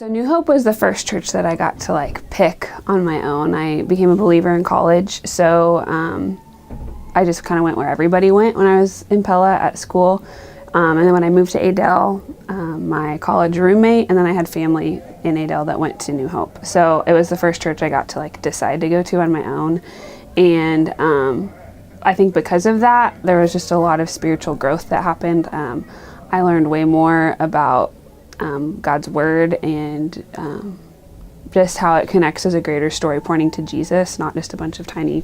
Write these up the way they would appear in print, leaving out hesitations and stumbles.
So New Hope was the first church that I got to like pick on my own. I became a believer in college, so I just kind of went where everybody went when I was in Pella at school. And then when I moved to Adel, my college roommate, and then I had family in Adel that went to New Hope. So it was the first church I got to like decide to go to on my own. And I think because of that, there was just a lot of spiritual growth that happened. I learned way more about God's word and just how it connects as a greater story pointing to Jesus, not just a bunch of tiny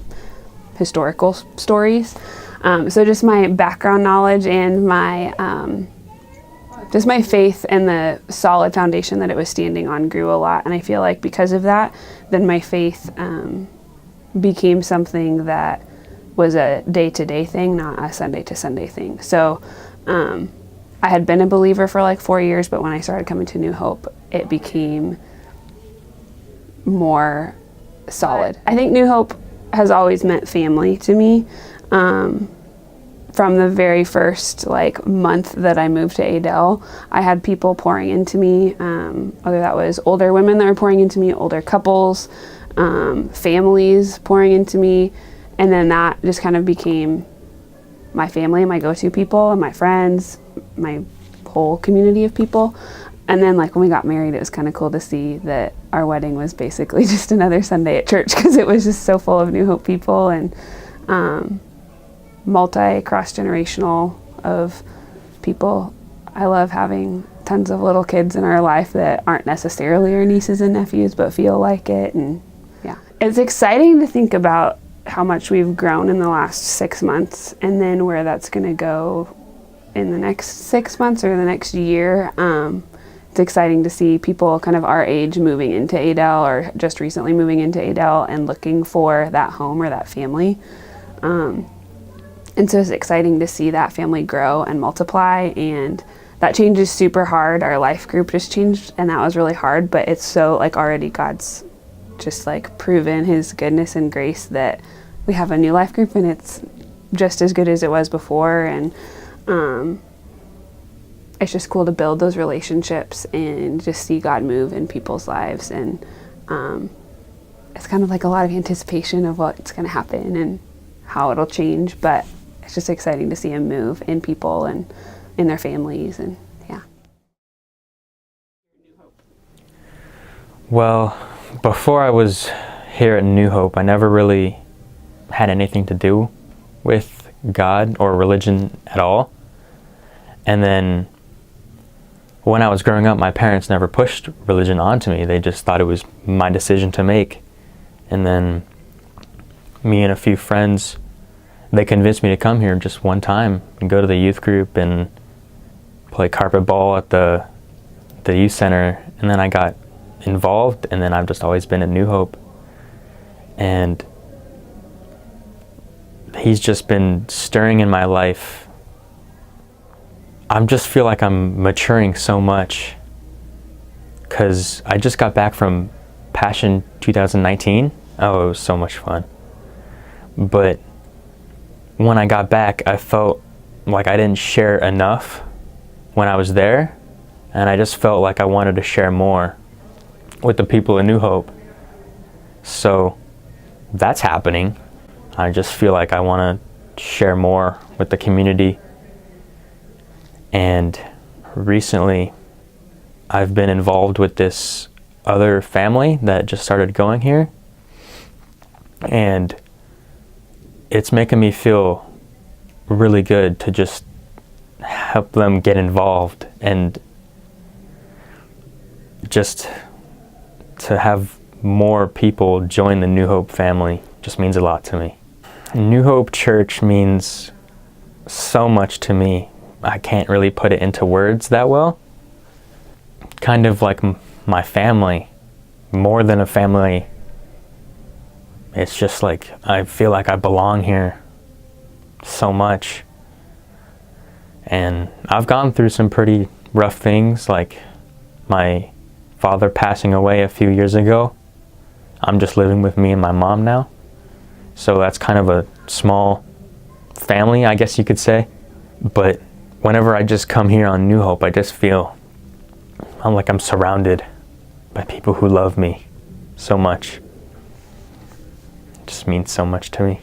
historical stories. So just my background knowledge and my just my faith and the solid foundation that it was standing on grew a lot. And I feel like because of that, then my faith became something that was a day-to-day thing, not a Sunday-to-Sunday thing. So I had been a believer for like 4 years, but when I started coming to New Hope, it became more solid. I think New Hope has always meant family to me. From the very first like month that I moved to Adel, I had people pouring into me, whether that was older women that were pouring into me, older couples, families pouring into me, and then that just kind of became my family and my go-to people and my friends, my whole community of people. And then like when we got married, it was kind of cool to see that our wedding was basically just another Sunday at church, because it was just so full of New Hope people and cross-generational of people. I love having tons of little kids in our life that aren't necessarily our nieces and nephews, but feel like it. And yeah, it's exciting to think about how much we've grown in the last 6 months, and then where that's going to go in the next 6 months or the next year. It's exciting to see people kind of our age moving into Adel, or just recently moving into Adel and looking for that home or that family. And so it's exciting to see that family grow and multiply, and that change is super hard. Our life group just changed, and that was really hard, but it's so like already God's just like proven his goodness and grace that we have a new life group, and it's just as good as it was before. And it's just cool to build those relationships and just see God move in people's lives. And it's kind of like a lot of anticipation of what's going to happen and how it'll change, but it's just exciting to see him move in people and in their families. And yeah. Well, before I was here at New Hope, I never really had anything to do with God or religion at all. And then when I was growing up, my parents never pushed religion onto me. They just thought it was my decision to make. And then me and a few friends, they convinced me to come here just one time and go to the youth group and play carpet ball at the youth center. And then I got involved, and then I've just always been at New Hope. And he's just been stirring in my life. I just feel like I'm maturing so much, because I just got back from Passion 2019. Oh, it was so much fun. But when I got back, I felt like I didn't share enough when I was there, and I just felt like I wanted to share more with the people in New Hope. So that's happening. I just feel like I want to share more with the community. And recently, I've been involved with this other family that just started going here. And it's making me feel really good to just help them get involved, and just to have more people join the New Hope family just means a lot to me. New Hope Church means so much to me. I can't really put it into words that well. Kind of like my family, more than a family. It's just like I feel like I belong here so much. And I've gone through some pretty rough things, like my father passing away a few years ago. I'm just living with me and my mom now. So that's kind of a small family, I guess you could say. But whenever I just come here on New Hope, I just feel I'm surrounded by people who love me so much. It just means so much to me.